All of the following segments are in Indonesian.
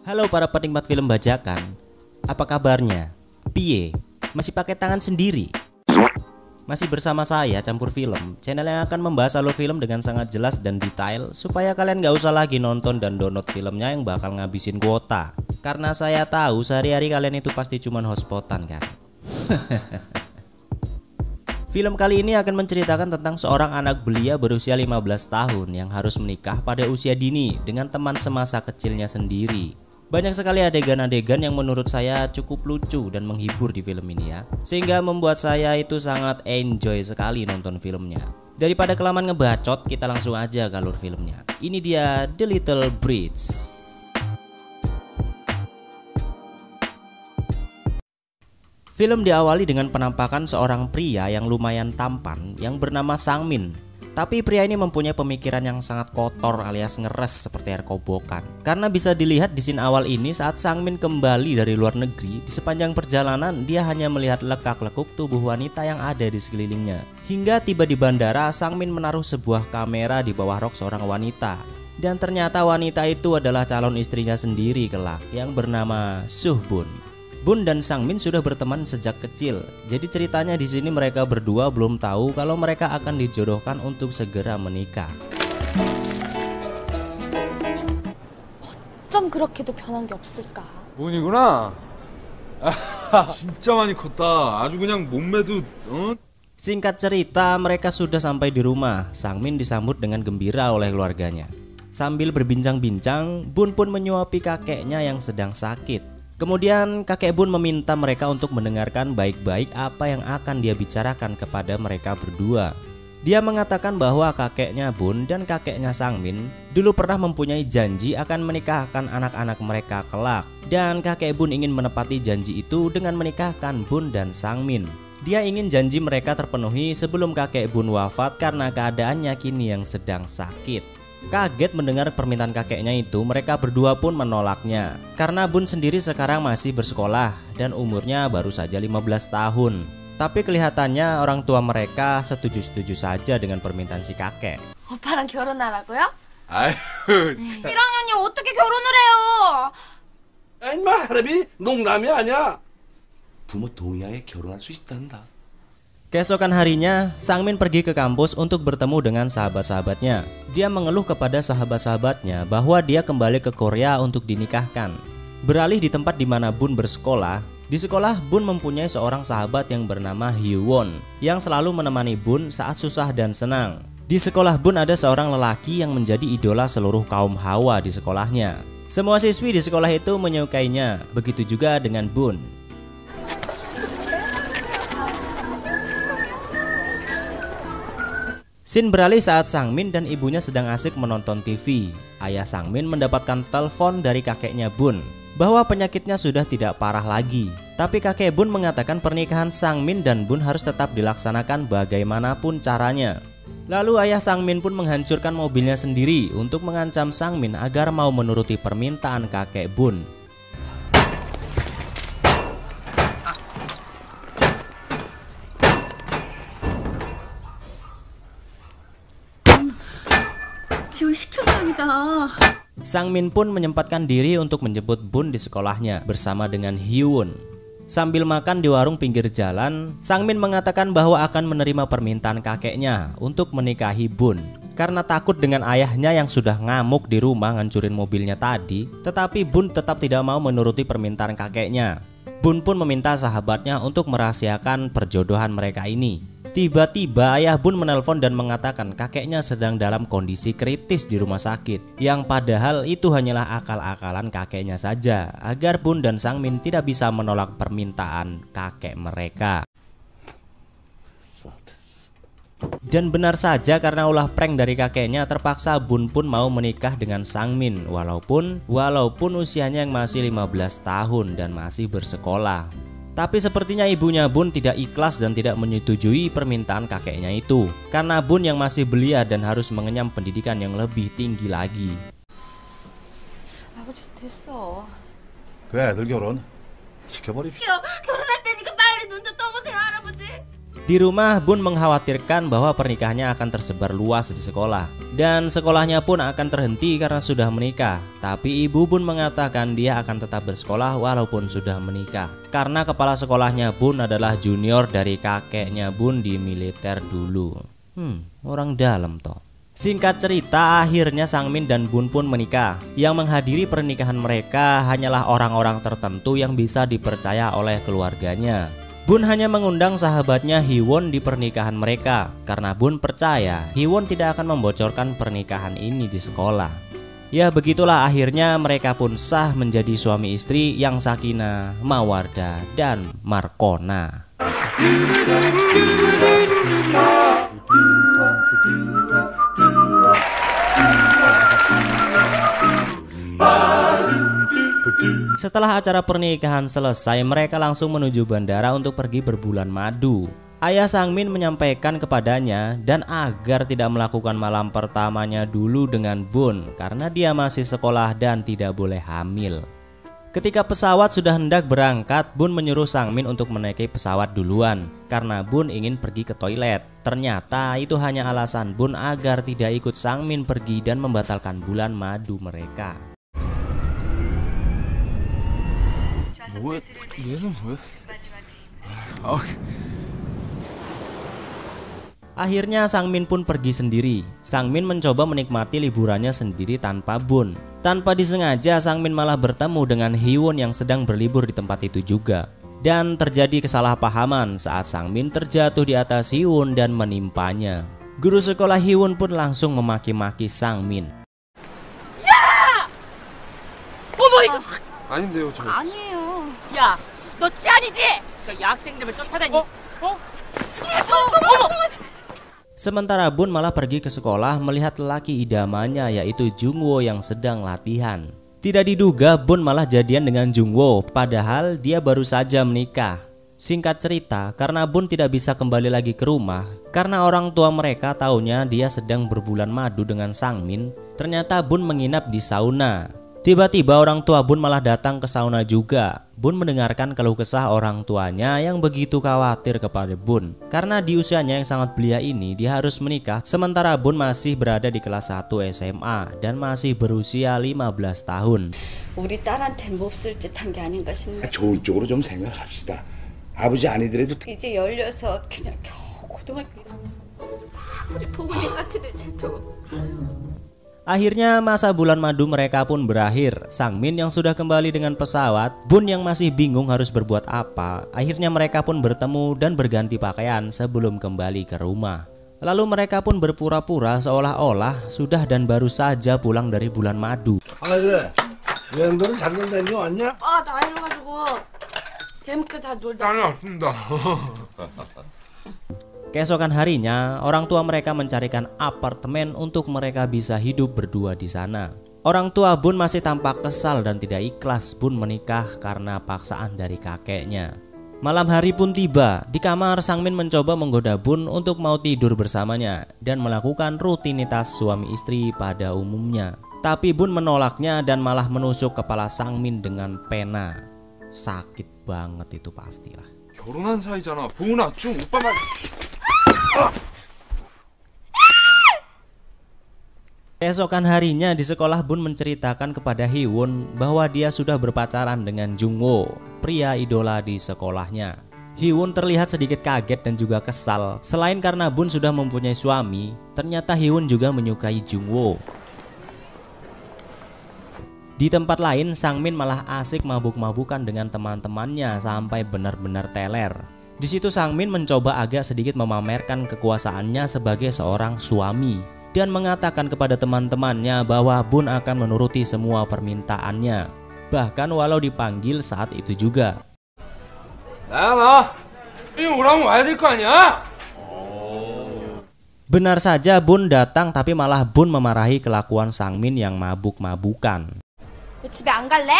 Halo para penikmat film bajakan, apa kabarnya? Piye? Masih pakai tangan sendiri? Masih bersama saya Campur Film, channel yang akan membahas alur film dengan sangat jelas dan detail supaya kalian gak usah lagi nonton dan download filmnya yang bakal ngabisin kuota. Karena saya tahu sehari-hari kalian itu pasti cuman hotspotan kan. Film kali ini akan menceritakan tentang seorang anak belia berusia 15 tahun yang harus menikah pada usia dini dengan teman semasa kecilnya sendiri. Banyak sekali adegan-adegan yang menurut saya cukup lucu dan menghibur di film ini ya, sehingga membuat saya itu sangat enjoy sekali nonton filmnya. Daripada kelamaan ngebacot, kita langsung aja ke alur filmnya. Ini dia The Little Bridge. Film diawali dengan penampakan seorang pria yang lumayan tampan yang bernama Sang-min. Tapi pria ini mempunyai pemikiran yang sangat kotor alias ngeres seperti air kobokan. Karena bisa dilihat di scene awal ini saat Sang-min kembali dari luar negeri, di sepanjang perjalanan dia hanya melihat lekak-lekuk tubuh wanita yang ada di sekelilingnya. Hingga tiba di bandara, Sang-min menaruh sebuah kamera di bawah rok seorang wanita. Dan ternyata wanita itu adalah calon istrinya sendiri kelak yang bernama Suh-bun. Bun dan Sang-min sudah berteman sejak kecil. Jadi ceritanya di sini mereka berdua belum tahu kalau mereka akan dijodohkan untuk segera menikah. 어쩜 그렇게도 변한 게 없을까? 문이구나. 진짜 많이 컸다. 아주 그냥 몸매도 Singkat cerita, mereka sudah sampai di rumah. Sang-min disambut dengan gembira oleh keluarganya. Sambil berbincang-bincang, Bun pun menyuapi kakeknya yang sedang sakit. Kemudian kakek Bun meminta mereka untuk mendengarkan baik-baik apa yang akan dia bicarakan kepada mereka berdua. Dia mengatakan bahwa kakeknya Bun dan kakeknya Sang-min dulu pernah mempunyai janji akan menikahkan anak-anak mereka kelak. Dan kakek Bun ingin menepati janji itu dengan menikahkan Bun dan Sang-min. Dia ingin janji mereka terpenuhi sebelum kakek Bun wafat karena keadaannya kini yang sedang sakit. Kaget mendengar permintaan kakeknya itu, mereka berdua pun menolaknya. Karena Bun sendiri sekarang masih bersekolah dan umurnya baru saja 15 tahun. Tapi kelihatannya orang tua mereka setuju-setuju saja dengan permintaan si kakek. 오빠랑 결혼하라고요? 아유. 1학년이 어떻게 결혼을 해요? 야 인마 하람이 농담이 아니야. 부모 동의하에 결혼할 수 있단다. Keesokan harinya, Sang-min pergi ke kampus untuk bertemu dengan sahabat-sahabatnya. Dia mengeluh kepada sahabat-sahabatnya bahwa dia kembali ke Korea untuk dinikahkan. Beralih di tempat di mana Bun bersekolah, di sekolah Bun mempunyai seorang sahabat yang bernama Hyo-won yang selalu menemani Bun saat susah dan senang. Di sekolah Bun ada seorang lelaki yang menjadi idola seluruh kaum Hawa di sekolahnya. Semua siswi di sekolah itu menyukainya, begitu juga dengan Bun. Scene beralih saat Sang-min dan ibunya sedang asik menonton TV. Ayah Sang-min mendapatkan telepon dari kakeknya Bun bahwa penyakitnya sudah tidak parah lagi. Tapi kakek Bun mengatakan pernikahan Sang-min dan Bun harus tetap dilaksanakan bagaimanapun caranya. Lalu ayah Sang-min pun menghancurkan mobilnya sendiri untuk mengancam Sang-min agar mau menuruti permintaan kakek Bun. Sang-min pun menyempatkan diri untuk menjemput Bun di sekolahnya bersama dengan Hyo-won. Sambil makan di warung pinggir jalan, Sang-min mengatakan bahwa akan menerima permintaan kakeknya untuk menikahi Bun. Karena takut dengan ayahnya yang sudah ngamuk di rumah ngancurin mobilnya tadi, tetapi Bun tetap tidak mau menuruti permintaan kakeknya. Bun pun meminta sahabatnya untuk merahasiakan perjodohan mereka ini. Tiba-tiba ayah Bun menelpon dan mengatakan kakeknya sedang dalam kondisi kritis di rumah sakit, yang padahal itu hanyalah akal-akalan kakeknya saja agar Bun dan Sang-min tidak bisa menolak permintaan kakek mereka. Dan benar saja, karena ulah prank dari kakeknya, terpaksa Bun pun mau menikah dengan Sang-min walaupun usianya yang masih 15 tahun dan masih bersekolah. Tapi sepertinya ibunya Bun tidak ikhlas dan tidak menyetujui permintaan kakeknya itu, karena Bun yang masih belia dan harus mengenyam pendidikan yang lebih tinggi lagi. 아버지 됐어. 그 애들 결혼 시켜버립시다. 결혼할 테니까 빨리 눈 좀 떠보세요 할아버지. Di rumah, Bun mengkhawatirkan bahwa pernikahannya akan tersebar luas di sekolah dan sekolahnya pun akan terhenti karena sudah menikah. Tapi ibu Bun mengatakan dia akan tetap bersekolah walaupun sudah menikah. Karena kepala sekolahnya Bun adalah junior dari kakeknya Bun di militer dulu. Orang dalam toh. Singkat cerita, akhirnya Sangmin dan Bun pun menikah. Yang menghadiri pernikahan mereka hanyalah orang-orang tertentu yang bisa dipercaya oleh keluarganya. Bun hanya mengundang sahabatnya Hiwon di pernikahan mereka karena Bun percaya Hiwon tidak akan membocorkan pernikahan ini di sekolah. Ya begitulah akhirnya mereka pun sah menjadi suami istri yang sakinah, mawaddah, dan markona. Setelah acara pernikahan selesai, mereka langsung menuju bandara untuk pergi berbulan madu. Ayah Sangmin menyampaikan kepadanya dan agar tidak melakukan malam pertamanya dulu dengan Bun karena dia masih sekolah dan tidak boleh hamil. Ketika pesawat sudah hendak berangkat, Bun menyuruh Sangmin untuk menaiki pesawat duluan karena Bun ingin pergi ke toilet. Ternyata itu hanya alasan Bun agar tidak ikut Sangmin pergi dan membatalkan bulan madu mereka. 뭐야? 얘는 뭐야? Akhirnya Sangmin pun pergi sendiri. Sangmin mencoba menikmati liburannya sendiri tanpa Bun. Tanpa disengaja Sangmin malah bertemu dengan Hiwon yang sedang berlibur di tempat itu juga. Dan terjadi kesalahpahaman saat Sangmin terjatuh di atas Hiwon dan menimpanya. Guru sekolah Hiwon pun langsung memaki-maki Sangmin. 아닌데요, 저. 아니에요. 야, 너 치안이지? 너 여학생들을 쫓아다니. Sementara Bun malah pergi ke sekolah melihat lelaki idamannya yaitu Jungwo yang sedang latihan. Tidak diduga Bun malah jadian dengan Jungwo padahal dia baru saja menikah. Singkat cerita, karena Bun tidak bisa kembali lagi ke rumah karena orang tua mereka taunya dia sedang berbulan madu dengan Sangmin, ternyata Bun menginap di sauna. Tiba-tiba orang tua Bun malah datang ke sauna juga. Bun mendengarkan keluh kesah orang tuanya yang begitu khawatir kepada Bun. Karena di usianya yang sangat belia ini dia harus menikah sementara Bun masih berada di kelas 1 SMA dan masih berusia 15 tahun. 우리 딸한테 몹쓸 짓 한 게 아닌가 싶네. 좋은 쪽으로 좀 생각합시다. 아버지 아니더라도 이제 16 그냥 겨우 고등학교. 우리 부모님 같은 애도. Akhirnya masa bulan madu mereka pun berakhir. Sangmin yang sudah kembali dengan pesawat, Bun yang masih bingung harus berbuat apa. Akhirnya mereka pun bertemu dan berganti pakaian sebelum kembali ke rumah. Lalu mereka pun berpura-pura seolah-olah sudah dan baru saja pulang dari bulan madu. 아 그래 여행도는 작년 다녀 왔냐? 아, 나 이래가지고 재밌게 잘 놀다. 다녀왔습니다. Keesokan harinya, orang tua mereka mencarikan apartemen untuk mereka bisa hidup berdua di sana. Orang tua Bun masih tampak kesal dan tidak ikhlas Bun menikah karena paksaan dari kakeknya. Malam hari pun tiba. Di kamar, Sangmin mencoba menggoda Bun untuk mau tidur bersamanya dan melakukan rutinitas suami istri pada umumnya. Tapi Bun menolaknya dan malah menusuk kepala Sangmin dengan pena. Sakit banget itu pastilah. 결혼한 사이잖아. 보은아, 좀 오빠만. Keesokan harinya di sekolah Bun menceritakan kepada Hiwon bahwa dia sudah berpacaran dengan Jungwo, pria idola di sekolahnya. Hiwon terlihat sedikit kaget dan juga kesal. Selain karena Bun sudah mempunyai suami, ternyata Hiwon juga menyukai Jungwo. Di tempat lain, Sangmin malah asik mabuk-mabukan dengan teman-temannya sampai benar-benar teler. Di situ Sangmin mencoba agak sedikit memamerkan kekuasaannya sebagai seorang suami dan mengatakan kepada teman-temannya bahwa Bun akan menuruti semua permintaannya, bahkan walau dipanggil saat itu juga. 나야 이 오라면 와야 될 거 아니야? Benar saja Bun datang, tapi malah Bun memarahi kelakuan Sangmin yang mabuk-mabukan. 너 집에 안 갈래?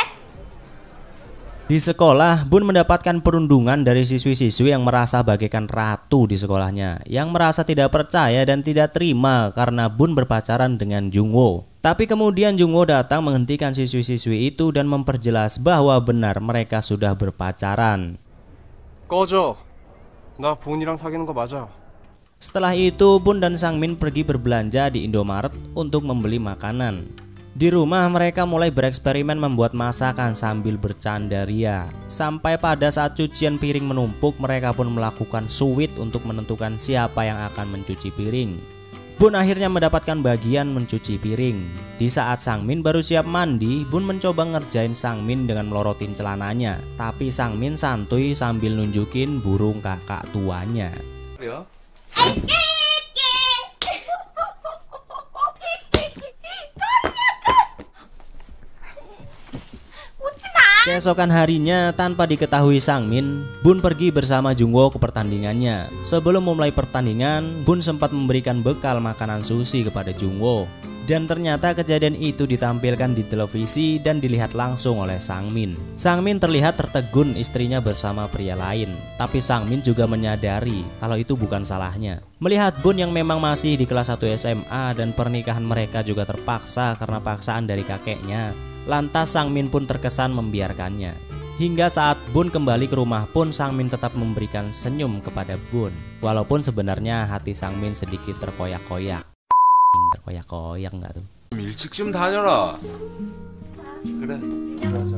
Di sekolah, Bun mendapatkan perundungan dari siswi-siswi yang merasa bagaikan ratu di sekolahnya, yang merasa tidak percaya dan tidak terima karena Bun berpacaran dengan Jungwo. Tapi kemudian Jungwo datang menghentikan siswi-siswi itu dan memperjelas bahwa benar mereka sudah berpacaran. 꺼져. 나 보은이랑 사귀는 거 맞아. Setelah itu Bun dan Sangmin pergi berbelanja di Indomaret untuk membeli makanan. Di rumah mereka mulai bereksperimen membuat masakan sambil bercanda ria. Sampai pada saat cucian piring menumpuk, mereka pun melakukan suit untuk menentukan siapa yang akan mencuci piring. Bun akhirnya mendapatkan bagian mencuci piring. Di saat Sangmin baru siap mandi, Bun mencoba ngerjain Sangmin dengan melorotin celananya. Tapi Sangmin santuy sambil nunjukin burung kakak tuanya. 그래요? Keesokan harinya, tanpa diketahui Sangmin, Bun pergi bersama Jungwoo ke pertandingannya. Sebelum memulai pertandingan, Bun sempat memberikan bekal makanan sushi kepada Jungwoo. Dan ternyata kejadian itu ditampilkan di televisi dan dilihat langsung oleh Sangmin. Sangmin terlihat tertegun istrinya bersama pria lain. Tapi Sangmin juga menyadari kalau itu bukan salahnya. Melihat Bun yang memang masih di kelas 1 SMA dan pernikahan mereka juga terpaksa karena paksaan dari kakeknya, lantas Sangmin pun terkesan membiarkannya. Hingga saat Bun kembali ke rumah pun Sangmin tetap memberikan senyum kepada Bun. Walaupun sebenarnya hati Sangmin sedikit terkoyak-koyak. Terkoyak-koyak enggak tuh? 좀 일찍 좀 다녀라. 그래. 알았어.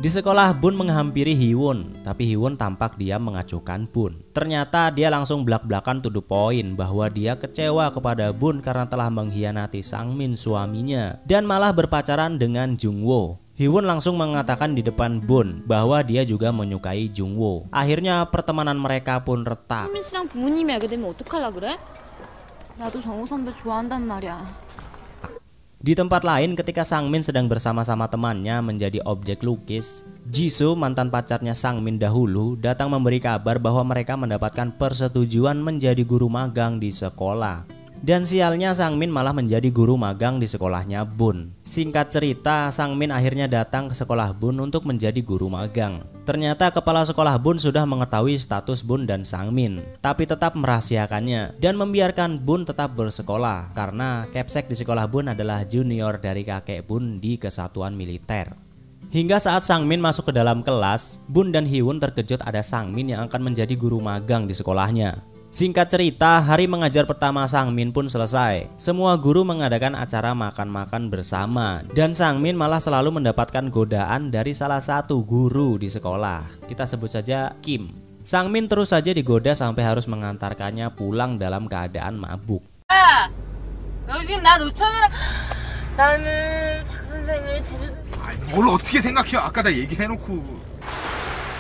Di sekolah Bun menghampiri Hiwon, tapi Hiwon tampak diam mengacuhkan Bun. Ternyata dia langsung blak-blakan to the point bahwa dia kecewa kepada Bun karena telah mengkhianati Sangmin suaminya dan malah berpacaran dengan Jungwoo. Hiwon langsung mengatakan di depan Bun bahwa dia juga menyukai Jungwoo. Akhirnya pertemanan mereka pun retak. 상민 씨랑 부모님이 알게 되면 어떡하려 그래? 나도 정우 선배 좋아한단 말이야. Di tempat lain, ketika Sangmin sedang bersama-sama temannya menjadi objek lukis, Jisoo, mantan pacarnya Sangmin dahulu, datang memberi kabar bahwa mereka mendapatkan persetujuan menjadi guru magang di sekolah. Dan sialnya Sangmin malah menjadi guru magang di sekolahnya Bun. Singkat cerita, Sangmin akhirnya datang ke sekolah Bun untuk menjadi guru magang. Ternyata kepala sekolah Bun sudah mengetahui status Bun dan Sangmin, tapi tetap merahasiakannya dan membiarkan Bun tetap bersekolah karena Capsek di sekolah Bun adalah junior dari kakek Bun di kesatuan militer. Hingga saat Sangmin masuk ke dalam kelas, Bun dan Hiwon terkejut ada Sangmin yang akan menjadi guru magang di sekolahnya. Singkat cerita, hari mengajar pertama Sangmin pun selesai. Semua guru mengadakan acara makan-makan bersama, dan Sangmin malah selalu mendapatkan godaan dari salah satu guru di sekolah. Kita sebut saja Kim. Sangmin terus saja digoda sampai harus mengantarkannya pulang dalam keadaan mabuk. 너 지금 나 놓쳐줘라. 나는 박 선생을 제주도. 아이, 뭘 어떻게 생각해요? 아까 다 얘기해놓고.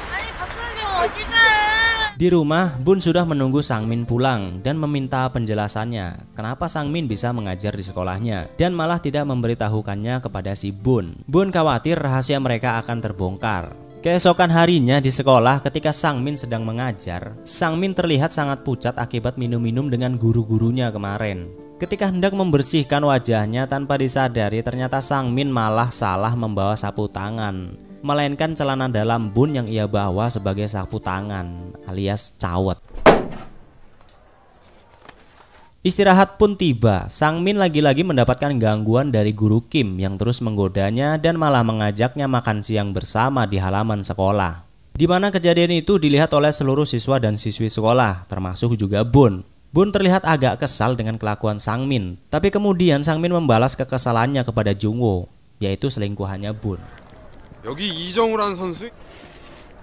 아니 박 선생 어디가? Di rumah, Bun sudah menunggu Sangmin pulang dan meminta penjelasannya kenapa Sangmin bisa mengajar di sekolahnya dan malah tidak memberitahukannya kepada si Bun. Bun khawatir rahasia mereka akan terbongkar. Keesokan harinya di sekolah, ketika Sangmin sedang mengajar, Sangmin terlihat sangat pucat akibat minum-minum dengan guru-gurunya kemarin. Ketika hendak membersihkan wajahnya, tanpa disadari ternyata Sangmin malah salah membawa sapu tangan, melainkan celana dalam Bun yang ia bawa sebagai sapu tangan alias cawet. Istirahat pun tiba. Sangmin lagi-lagi mendapatkan gangguan dari guru Kim yang terus menggodanya dan malah mengajaknya makan siang bersama di halaman sekolah. Di mana kejadian itu dilihat oleh seluruh siswa dan siswi sekolah, termasuk juga Bun. Bun terlihat agak kesal dengan kelakuan Sangmin, tapi kemudian Sangmin membalas kekesalannya kepada Jungwoo, yaitu selingkuhannya Bun. 여기 이정우라는 선수?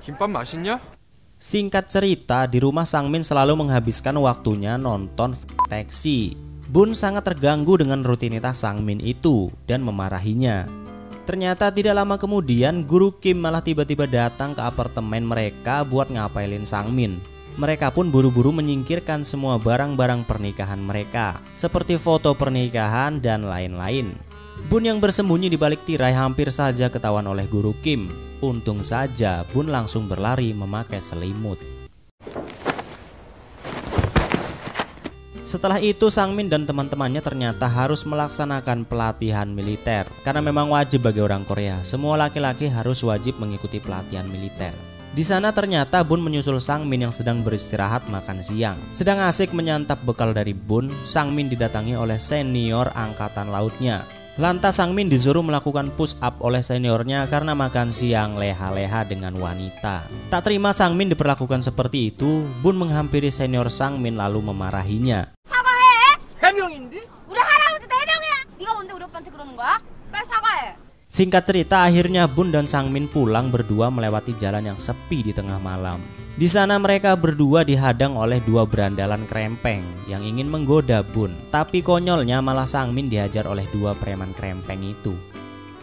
김밥 맛있냐? Singkat cerita, di rumah Sangmin selalu menghabiskan waktunya nonton taksi. Bun sangat terganggu dengan rutinitas Sangmin itu dan memarahinya. Ternyata tidak lama kemudian guru Kim malah tiba-tiba datang ke apartemen mereka buat ngapailin Sangmin. Mereka pun buru-buru menyingkirkan semua barang-barang pernikahan mereka, seperti foto pernikahan dan lain-lain. Bun yang bersembunyi di balik tirai hampir saja ketahuan oleh guru Kim. Untung saja Bun langsung berlari memakai selimut. Setelah itu Sangmin dan teman-temannya ternyata harus melaksanakan pelatihan militer. Karena memang wajib bagi orang Korea, semua laki-laki harus wajib mengikuti pelatihan militer. Di sana ternyata Bun menyusul Sangmin yang sedang beristirahat makan siang. Sedang asik menyantap bekal dari Bun, Sangmin didatangi oleh senior angkatan lautnya. Lantas Sang Min disuruh melakukan push up oleh seniornya karena makan siang leha-leha dengan wanita. Tak terima Sang Min diperlakukan seperti itu, Bun menghampiri senior Sang Min lalu memarahinya. 사과해. 해명인데? 우리 할아버지도 해명이야. 네가 뭔데 우리 오빠한테 그러는 거야? 빨리 사과해. Singkat cerita, akhirnya Bun dan Sang Min pulang berdua melewati jalan yang sepi di tengah malam. Di sana mereka berdua dihadang oleh dua berandalan krempeng yang ingin menggoda Bun. Tapi konyolnya malah Sang Min dihajar oleh dua preman krempeng itu.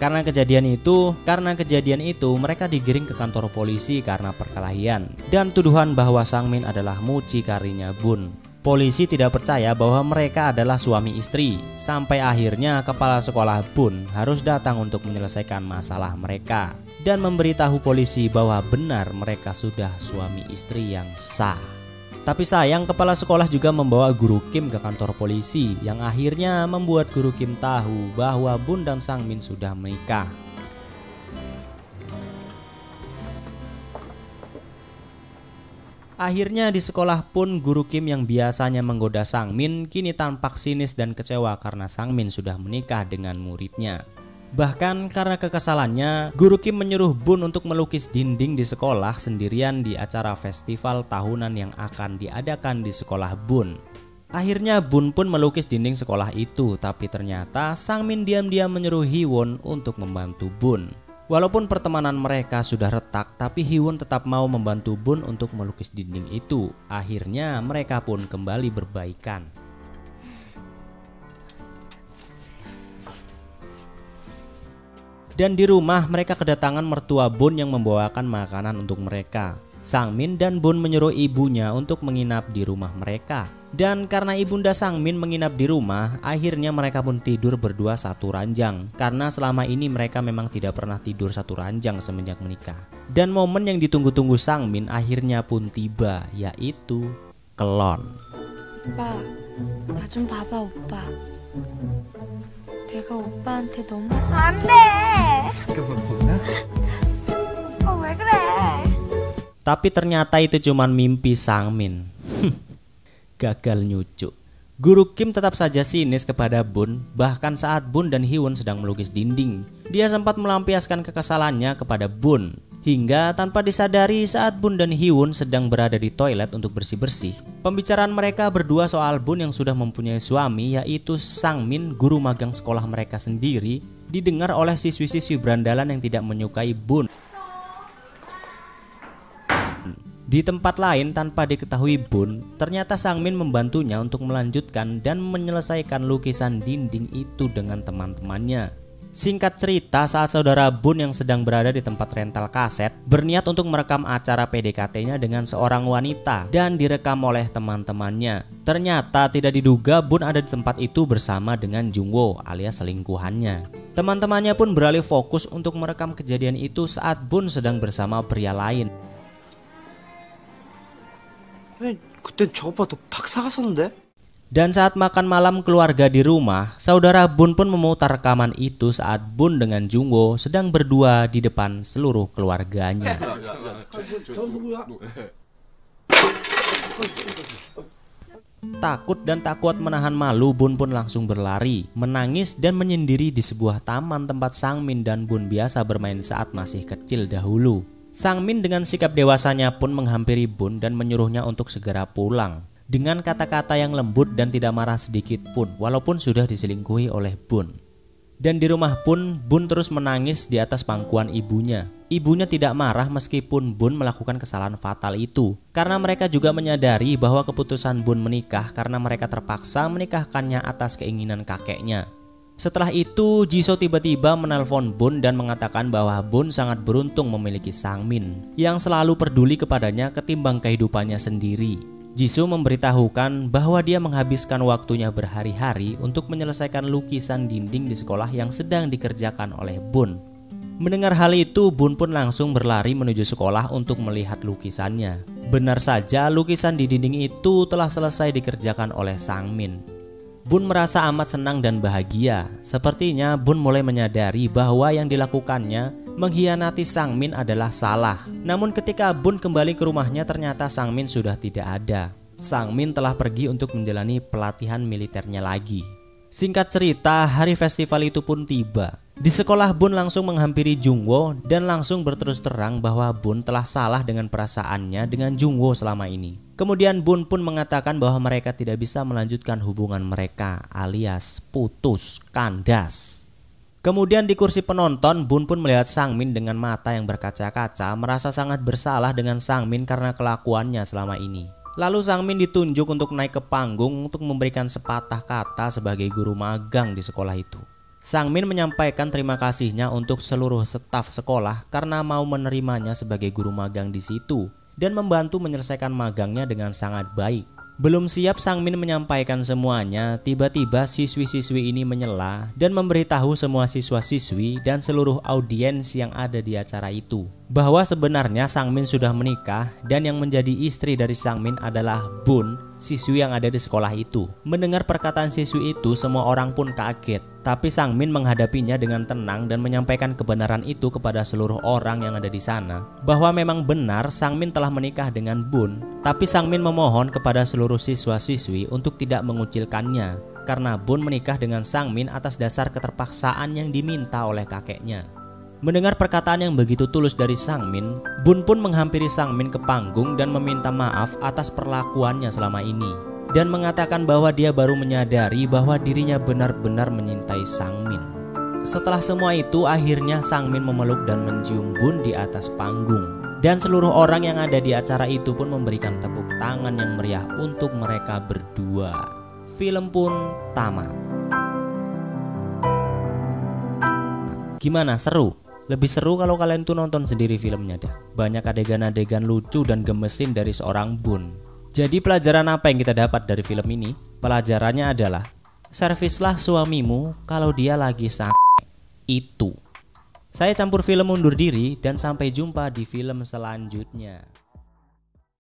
Karena kejadian itu mereka digiring ke kantor polisi karena perkelahian dan tuduhan bahwa Sang Min adalah mucikarinya Bun. Polisi tidak percaya bahwa mereka adalah suami istri. Sampai akhirnya kepala sekolah Bun harus datang untuk menyelesaikan masalah mereka dan memberitahu polisi bahwa benar mereka sudah suami istri yang sah. Tapi sayang, kepala sekolah juga membawa Guru Kim ke kantor polisi yang akhirnya membuat Guru Kim tahu bahwa Bun dan Sang Min sudah menikah. Akhirnya di sekolah pun Guru Kim yang biasanya menggoda Sang Min kini tampak sinis dan kecewa karena Sang Min sudah menikah dengan muridnya. Bahkan karena kekesalannya, Guru Kim menyuruh Bun untuk melukis dinding di sekolah sendirian di acara festival tahunan yang akan diadakan di sekolah Bun. Akhirnya Bun pun melukis dinding sekolah itu, tapi ternyata Sang Min diam-diam menyuruh Hiwon untuk membantu Bun. Walaupun pertemanan mereka sudah retak, tapi Hiwon tetap mau membantu Bun untuk melukis dinding itu. Akhirnya mereka pun kembali berbaikan. Dan di rumah mereka kedatangan mertua Bun yang membawakan makanan untuk mereka. Sang Min dan Bun menyuruh ibunya untuk menginap di rumah mereka. Dan karena ibunda Sang Min menginap di rumah, akhirnya mereka pun tidur berdua satu ranjang. Karena selama ini mereka memang tidak pernah tidur satu ranjang semenjak menikah. Dan momen yang ditunggu-tunggu Sang Min akhirnya pun tiba, yaitu kelon. 오빠, 나 좀 봐봐 오빠. 내가 오빠한테 너무 안 돼. 잠깐만 보나? 왜 그래? Tapi ternyata itu cuman mimpi Sang Min. Gagal nyucuk. Guru Kim tetap saja sinis kepada Bun, bahkan saat Bun dan Hiwon sedang melukis dinding. Dia sempat melampiaskan kekesalannya kepada Bun. Hingga tanpa disadari saat Bun dan Hiwon sedang berada di toilet untuk bersih-bersih, pembicaraan mereka berdua soal Bun yang sudah mempunyai suami, yaitu Sang Min, guru magang sekolah mereka sendiri, didengar oleh siswi-siswi berandalan yang tidak menyukai Bun. Di tempat lain tanpa diketahui Bun, ternyata Sang Min membantunya untuk melanjutkan dan menyelesaikan lukisan dinding itu dengan teman-temannya. Singkat cerita, saat saudara Bun yang sedang berada di tempat rental kaset berniat untuk merekam acara PDKT-nya dengan seorang wanita dan direkam oleh teman-temannya. Ternyata tidak diduga Bun ada di tempat itu bersama dengan Jungwo alias selingkuhannya. Teman-temannya pun beralih fokus untuk merekam kejadian itu saat Bun sedang bersama pria lain. 그땐 저 오빠 또 박사가 썼는데? Dan saat makan malam keluarga di rumah, saudara Bun pun memutar rekaman itu saat Bun dengan Jungwo sedang berdua di depan seluruh keluarganya. Takut dan tak kuat menahan malu, Bun pun langsung berlari, menangis dan menyendiri di sebuah taman tempat Sang Min dan Bun biasa bermain saat masih kecil dahulu. Sang Min dengan sikap dewasanya pun menghampiri Bun dan menyuruhnya untuk segera pulang. Dengan kata-kata yang lembut dan tidak marah sedikit pun, walaupun sudah diselingkuhi oleh Bun. Dan di rumah pun Bun terus menangis di atas pangkuan ibunya. Ibunya tidak marah meskipun Bun melakukan kesalahan fatal itu, karena mereka juga menyadari bahwa keputusan Bun menikah karena mereka terpaksa menikahkannya atas keinginan kakeknya. Setelah itu Jisoo tiba-tiba menelpon Bun dan mengatakan bahwa Bun sangat beruntung memiliki Sang Min yang selalu peduli kepadanya ketimbang kehidupannya sendiri. Jisoo memberitahukan bahwa dia menghabiskan waktunya berhari-hari untuk menyelesaikan lukisan dinding di sekolah yang sedang dikerjakan oleh Bun. Mendengar hal itu, Bun pun langsung berlari menuju sekolah untuk melihat lukisannya. Benar saja, lukisan di dinding itu telah selesai dikerjakan oleh Sang Min. Bun merasa amat senang dan bahagia. Sepertinya Bun mulai menyadari bahwa yang dilakukannya mengkhianati Sang Min adalah salah. Namun ketika Bun kembali ke rumahnya, ternyata Sang Min sudah tidak ada. Sang Min telah pergi untuk menjalani pelatihan militernya lagi. Singkat cerita, hari festival itu pun tiba. Di sekolah Bun langsung menghampiri Jungwo dan langsung berterus terang bahwa Bun telah salah dengan perasaannya dengan Jungwo selama ini. Kemudian Bun pun mengatakan bahwa mereka tidak bisa melanjutkan hubungan mereka alias putus, kandas. Kemudian di kursi penonton, Bun pun melihat Sangmin dengan mata yang berkaca-kaca, merasa sangat bersalah dengan Sangmin karena kelakuannya selama ini. Lalu Sangmin ditunjuk untuk naik ke panggung untuk memberikan sepatah kata sebagai guru magang di sekolah itu. Sangmin menyampaikan terima kasihnya untuk seluruh staf sekolah karena mau menerimanya sebagai guru magang di situ dan membantu menyelesaikan magangnya dengan sangat baik. Belum siap Sangmin menyampaikan semuanya, tiba-tiba siswi-siswi ini menyela dan memberitahu semua siswa-siswi dan seluruh audiens yang ada di acara itu bahwa sebenarnya Sangmin sudah menikah dan yang menjadi istri dari Sangmin adalah Bun, siswi yang ada di sekolah itu. Mendengar perkataan siswi itu, semua orang pun kaget. Tapi Sangmin menghadapinya dengan tenang dan menyampaikan kebenaran itu kepada seluruh orang yang ada di sana. Bahwa memang benar Sangmin telah menikah dengan Bun. Tapi Sangmin memohon kepada seluruh siswa-siswi untuk tidak mengucilkannya. Karena Bun menikah dengan Sangmin atas dasar keterpaksaan yang diminta oleh kakeknya. Mendengar perkataan yang begitu tulus dari Sangmin, Bun pun menghampiri Sangmin ke panggung dan meminta maaf atas perlakuannya selama ini. Dan mengatakan bahwa dia baru menyadari bahwa dirinya benar-benar menyintai Sangmin. Setelah semua itu, akhirnya Sangmin memeluk dan mencium Bun di atas panggung. Dan seluruh orang yang ada di acara itu pun memberikan tepuk tangan yang meriah untuk mereka berdua. Film pun tamat. Gimana, seru? Lebih seru kalau kalian tuh nonton sendiri filmnya dah. Banyak adegan-adegan lucu dan gemesin dari seorang Bun. Jadi pelajaran apa yang kita dapat dari film ini? Pelajarannya adalah servislah suamimu kalau dia lagi itu. Saya Campur Film undur diri dan sampai jumpa di film selanjutnya.